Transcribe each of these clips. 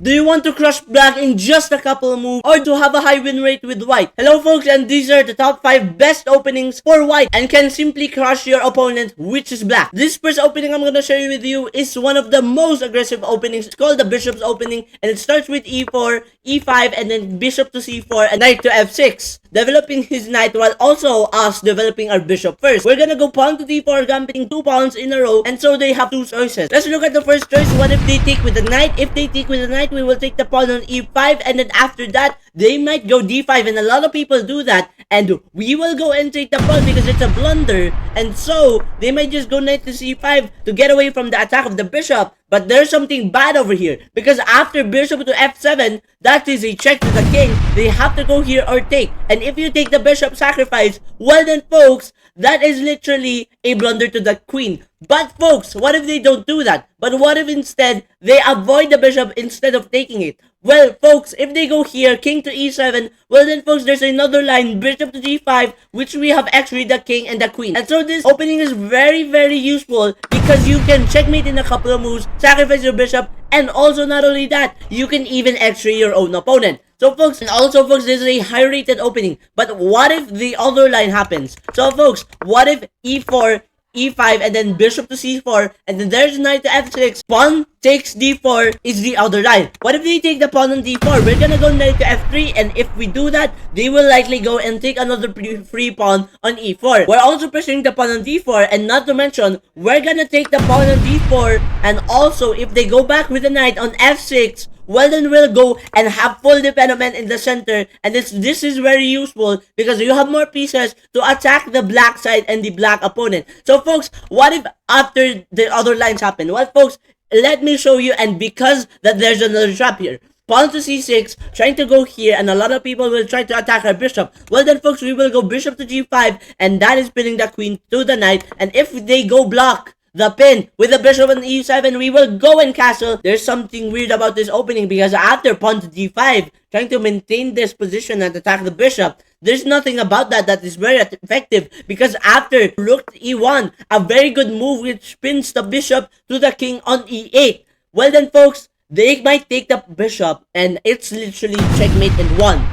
Do you want to crush black in just a couple of moves, or to have a high win rate with white? Hello folks, and these are the top 5 best openings for white and can simply crush your opponent, which is black. This first opening I'm gonna share with you is one of the most aggressive openings. It's called the bishop's opening, and it starts with e4, e5, and then bishop to c4 and knight to f6. Developing his knight while also us developing our bishop first. We're gonna go pawn to d4, gambiting 2 pawns in a row, and so they have 2 choices. Let's look at the first choice. What if they take with the knight? If they take with the knight, we will take the pawn on e5, and then after that, they might go d5, and a lot of people do that, and we will go and take the pawn because it's a blunder, and so they might just go knight to c5 to get away from the attack of the bishop. But there's something bad over here, because after bishop to f7, that is a check to the king. They have to go here or take, and if you take the bishop sacrifice, well then folks, that is literally a blunder to the queen. But folks, what if they don't do that? But what if instead they avoid the bishop instead of taking it? Well folks, if they go here, king to e7, well then folks, there's another line, bishop to g5, which we have actually the king and the queen. And so this opening is very useful because you can checkmate in a couple of moves, sacrifice your bishop, and also not only that, you can even x-ray your own opponent. So folks, and also folks, this is a high rated opening. But what if the other line happens? So folks, what if e4, e5, and then bishop to c4, and then there's knight to f6, pawn takes d4 is the other line. What if they take the pawn on d4? We're gonna go knight to f3, and if we do that, they will likely go and take another free pawn on e4. We're also pressuring the pawn on d4, and not to mention, we're gonna take the pawn on d4, and also if they go back with the knight on f6, well then we'll go and have full development in the center, and this is very useful because you have more pieces to attack the black side and the black opponent. So folks, what if after the other lines happen? Well folks, let me show you, and because that there's another trap here. Pawn to c6, trying to go here, and a lot of people will try to attack our bishop. Well then folks, we will go bishop to g5, and that is pinning the queen to the knight, and if they go block the pin with the bishop on e7, we will go and castle. There's something weird about this opening because after pawn to d5, trying to maintain this position and attack the bishop, there's nothing about that is very effective, because after rook to e1, a very good move which pins the bishop to the king on e8. Well then folks, they might take the bishop, and it's literally checkmate in 1.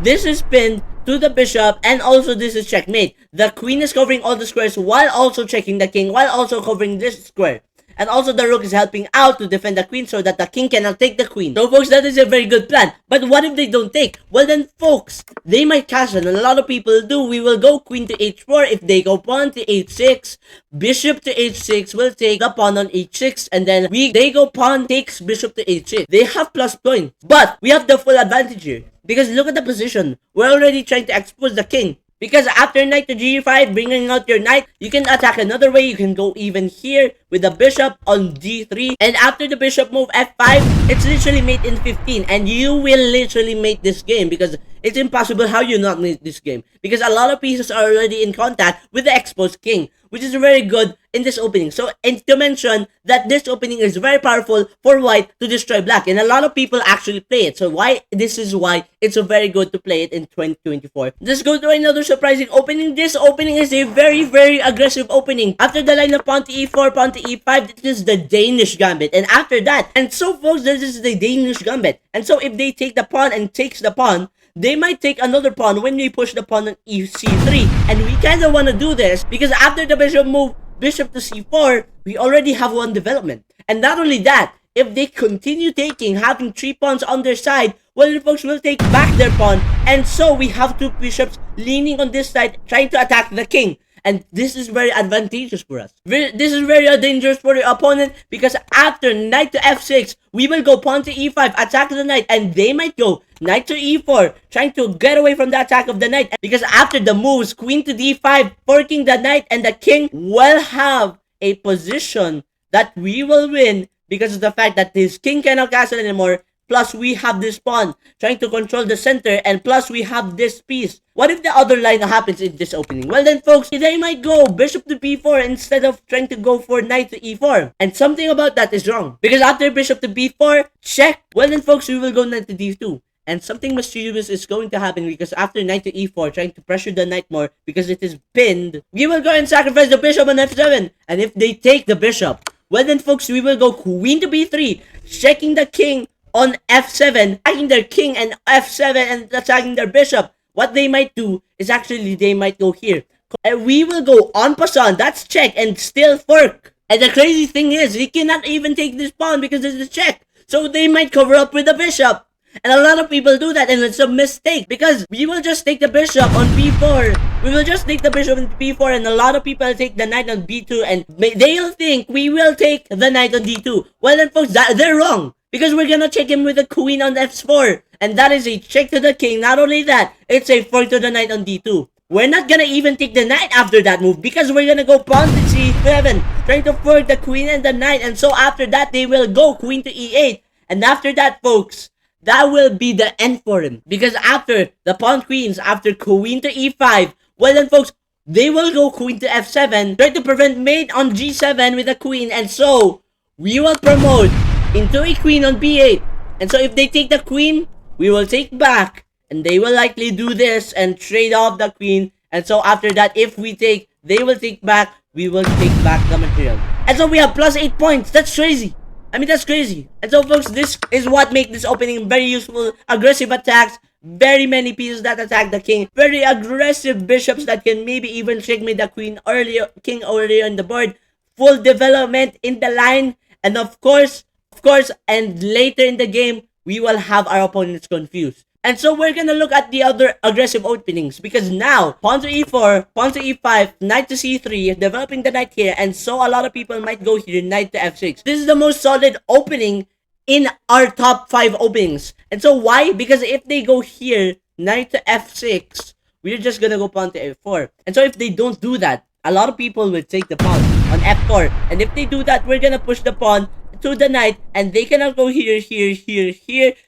This is pinned to the bishop, and also this is checkmate. The queen is covering all the squares while also checking the king, while also covering this square. And also the rook is helping out to defend the queen so that the king cannot take the queen. So folks, that is a very good plan. But what if they don't take? Well then folks, they might castle, and a lot of people do. We will go queen to h4. If they go pawn to h6, bishop to h6 will take the pawn on h6, and then they go pawn takes bishop to h6. They have plus points, but we have the full advantage here. Because look at the position. We're already trying to expose the king. Because after knight to g5, bringing out your knight, you can attack another way. You can go even here with the bishop on d3. And after the bishop move f5, it's literally mate in 15. And you will literally mate this game, because it's impossible how you not mate this game. Because a lot of pieces are already in contact with the exposed king, which is very good in this opening. So, and to mention that this opening is very powerful for white to destroy black, and a lot of people actually play it. So this is why it's so very good to play it in 2024. Let's go to another surprising opening. This opening is a very aggressive opening. After the line of pawn to e4, pawn to e5, this is the Danish gambit. And after that, and so folks, this is the Danish gambit. And so if they take the pawn and takes the pawn, they might take another pawn when we push the pawn on c3. And we kind of want to do this because after the bishop move, bishop to c4, we already have one development. And not only that, if they continue taking, having 3 pawns on their side, well, the folks will take back their pawn. And so we have 2 bishops leaning on this side, trying to attack the king. And this is very advantageous for us. This is very dangerous for the opponent, because after knight to f6, we will go pawn to e5, attack the knight, and they might go knight to e4, trying to get away from the attack of the knight. Because after the moves, queen to d5, forking the knight, and the king will have a position that we will win because of the fact that his king cannot castle anymore. Plus, we have this pawn trying to control the center, and plus, we have this piece. What if the other line happens in this opening? Well then, folks, they might go bishop to b4 instead of trying to go for knight to e4. And something about that is wrong. Because after bishop to b4, check. Well then, folks, we will go knight to d2. And something mischievous is going to happen, because after knight to e4, trying to pressure the knight more because it is pinned, we will go and sacrifice the bishop on f7. And if they take the bishop, well then, folks, we will go queen to b3, checking the king on f7, attacking their king, and f7 and attacking their bishop, what they might do is actually they might go here. And we will go en passant, that's check, and still fork. And the crazy thing is, he cannot even take this pawn because it's a check. So they might cover up with the bishop. And a lot of people do that, and it's a mistake because we will just take the bishop on b4. We will just take the bishop on b4, and a lot of people take the knight on b2, and they'll think we will take the knight on d2. Well then folks, they're wrong. Because we're gonna check him with the queen on f4. And that is a check to the king. Not only that, it's a fork to the knight on d2. We're not gonna even take the knight after that move because we're gonna go pawn to c7, trying to fork the queen and the knight. And so after that, they will go queen to e8. And after that, folks, that will be the end for him. Because after the pawn queens, after queen to e5, well then folks, they will go queen to f7, try to prevent mate on g7 with the queen. And so, we will promote into a queen on b8. And so if they take the queen, we will take back. And they will likely do this and trade off the queen. And so after that, if we take, they will take back, we will take back the material. And so we have plus 8 points. That's crazy. I mean, that's crazy. And so folks, this is what makes this opening very useful. Aggressive attacks, very many pieces that attack the king, very aggressive bishops that can maybe even checkmate the king earlier on the board, full development in the line, and of course, and later in the game, we will have our opponents confused. And so we're gonna look at the other aggressive openings because now pawn to e4, pawn to e5, knight to c3, developing the knight here, and so a lot of people might go here, knight to f6. This is the most solid opening in our top 5 openings. And so why? Because if they go here, knight to f6, we're just gonna go pawn to f4. And so if they don't do that, a lot of people will take the pawn on f4. And if they do that, we're gonna push the pawn to the knight, and they cannot go here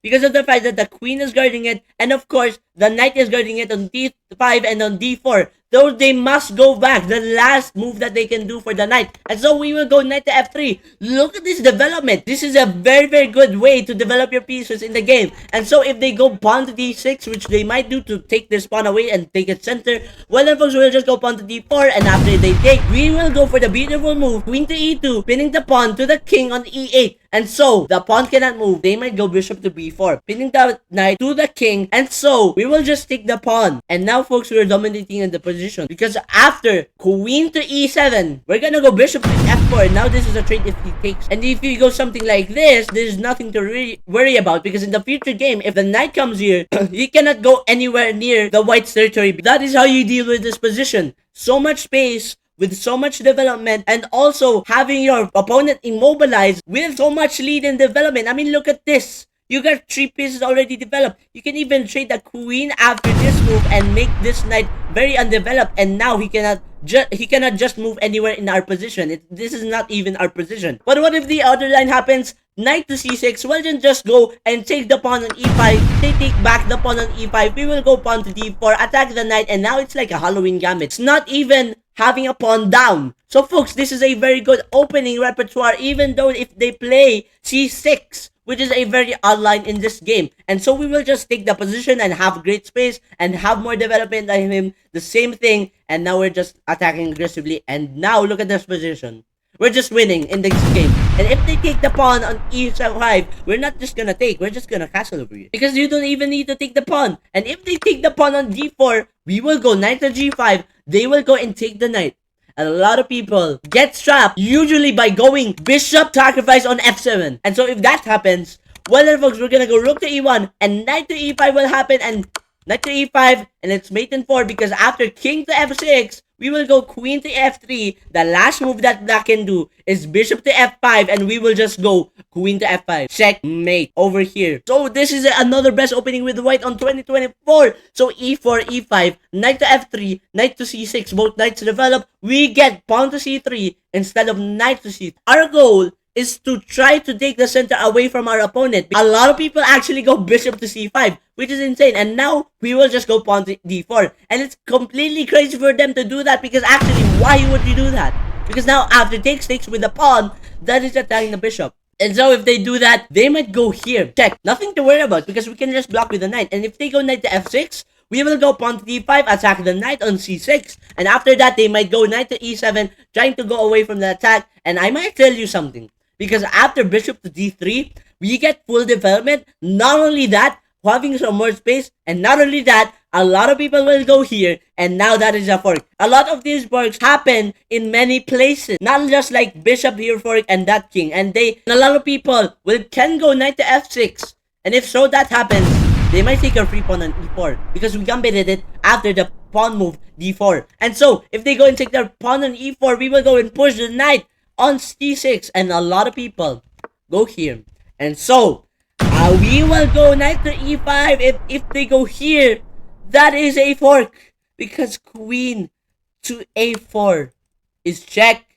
because of the fact that the queen is guarding it, and of course the knight is guarding it on d5 and on d4. Though they must go back, the last move that they can do for the knight. And so we will go knight to f3. Look at this development. This is a very good way to develop your pieces in the game. And so if they go pawn to d6, which they might do to take this pawn away and take it center, well then folks, we'll just go pawn to d4, and after they take, we will go for the beautiful move, queen to e2, pinning the pawn to the king on e8. And so, the pawn cannot move. They might go bishop to b4, pinning the knight to the king. And so, we will just take the pawn. And now, folks, we're dominating in the position. Because after queen to e7, we're gonna go bishop to f4. Now, this is a trade if he takes. And if you go something like this, there's nothing to really worry about. Because in the future game, if the knight comes here, he cannot go anywhere near the white's territory. That is how you deal with this position. So much space, with so much development, and also having your opponent immobilized with so much lead in development. I mean, look at this. You got 3 pieces already developed. You can even trade the queen after this move and make this knight very undeveloped. And now he cannot just move anywhere in our position. This is not even our position. But what if the other line happens? Knight to c6, well then just go and take the pawn on e5. They take back the pawn on e5. We will go pawn to d4, attack the knight, and now it's like a Halloween gambit. It's not even having a pawn down. So folks, this is a very good opening repertoire, even though if they play c6, which is a very odd line in this game. And so we will just take the position and have great space and have more development than him. The same thing, and now we're just attacking aggressively. And now look at this position. We're just winning in this game. And if they take the pawn on e5, we're not just gonna take, we're just gonna castle over you. Because you don't even need to take the pawn. And if they take the pawn on d4, we will go knight to g5. They will go and take the knight. And a lot of people get trapped, usually by going bishop sacrifice on f7. And so if that happens, well then folks, we're gonna go rook to e1, and knight to e5 will happen, and knight to e5, and it's mate in 4, because after king to f6, we will go queen to f3. The last move that black can do is bishop to f5, and we will just go queen to f5. Checkmate over here. So this is another best opening with white on 2024. So e4, e5, knight to f3, knight to c6, both knights develop. We get pawn to c3 instead of knight to c3. Our goal is to try to take the center away from our opponent. A lot of people actually go bishop to c5, which is insane. And now, we will just go pawn to d4. And it's completely crazy for them to do that, because actually, why would you do that? Because now, after takes with the pawn, that is attacking the bishop. And so if they do that, they might go here. Check. Nothing to worry about, because we can just block with the knight. And if they go knight to f6, we will go pawn to d5, attack the knight on c6. And after that, they might go knight to e7, trying to go away from the attack. And I might tell you something. Because after bishop to d3, we get full development. Not only that, having some more space, and not only that, a lot of people will go here, and now that is a fork. A lot of these forks happen in many places, not just like bishop here fork and that king, and a lot of people can go knight to f6, and if so that happens, they might take a free pawn on e4 because we gambited it after the pawn move d4. And so if they go and take their pawn on e4, we will go and push the knight on c6, and a lot of people go here. And so we will go knight to e5. If they go here, that is a fork because queen to a4 is check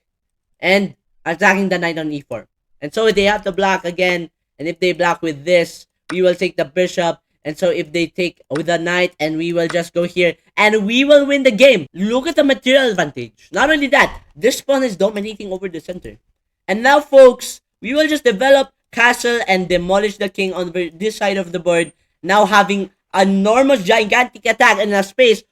and attacking the knight on e4. And so they have to block again, and if they block with this, we will take the bishop. And so if they take with the knight, and we will just go here, and we will win the game. Look at the material advantage. Not only that, this pawn is dominating over the center. And now, folks, we will just develop castle and demolish the king on this side of the board. Now having enormous gigantic attack in a space.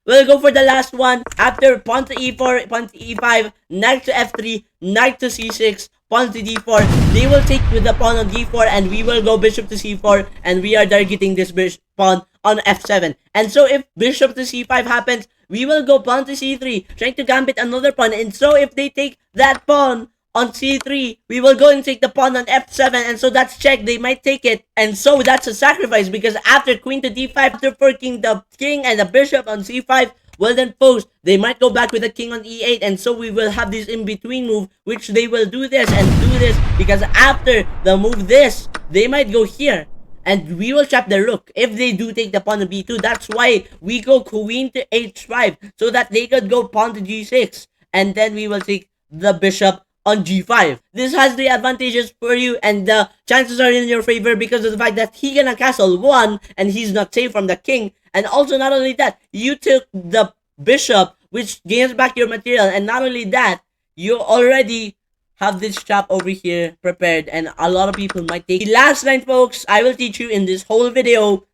We'll go for the last one. After pawn to e4, pawn to e5, knight to f3, knight to c6, pawn to d4. They will take with the pawn on d4, and we will go bishop to c4, and we are targeting this pawn on f7. And so if bishop to c5 happens, we will go pawn to c3, trying to gambit another pawn. And so if they take that pawn on c3, we will go and take the pawn on f7, and so that's check. They might take it, and so that's a sacrifice, because after queen to d5, after forking the king and the bishop on c5, well then, folks, they might go back with the king on e8, and so we will have this in-between move, which they will do this and do this, because after the move this, they might go here, and we will trap the rook. If they do take the pawn to b2, that's why we go queen to h5, so that they could go pawn to g6, and then we will take the bishop on g5. This has the advantages for you, and the chances are in your favor because of the fact that he can castle 1 and he's not safe from the king. And also, not only that, you took the bishop, which gains back your material, and not only that, you already have this trap over here prepared, and a lot of people might take the last line. Folks, I will teach you in this whole video.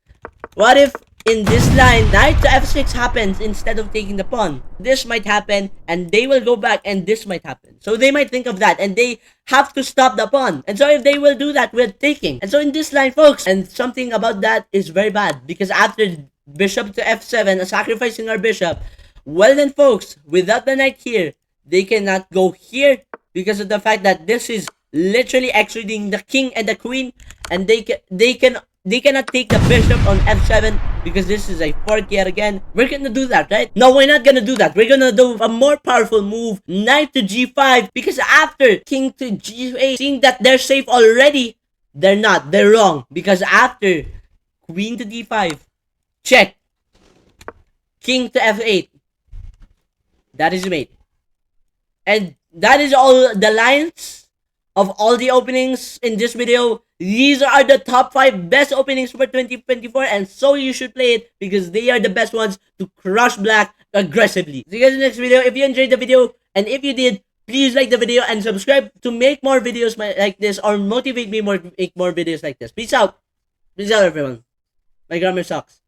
What if in this line, knight to f6 happens instead of taking the pawn? This might happen, and they will go back, and this might happen. So they might think of that, and they have to stop the pawn. And so if they will do that, we're taking. And so in this line, folks, and something about that is very bad, because after bishop to f7, sacrificing our bishop, well then, folks, without the knight here, they cannot go here, because of the fact that this is literally excluding the king and the queen, and they cannot take the bishop on f7, because this is a fork yet again. We're gonna do that, right? No, we're not gonna do that. We're gonna do a more powerful move, knight to g5, because after king to g8, seeing that they're safe already, they're not. They're wrong, because after queen to d5, check, king to f8, that is mate. And that is all the lines of all the openings in this video. These are the top 5 best openings for 2024, and so you should play it, because they are the best ones to crush black aggressively. See you guys in the next video. If you enjoyed the video, and if you did, please like the video and subscribe to make more videos like this, or motivate me more to make more videos like this. Peace out. Peace out, everyone. My grammar sucks.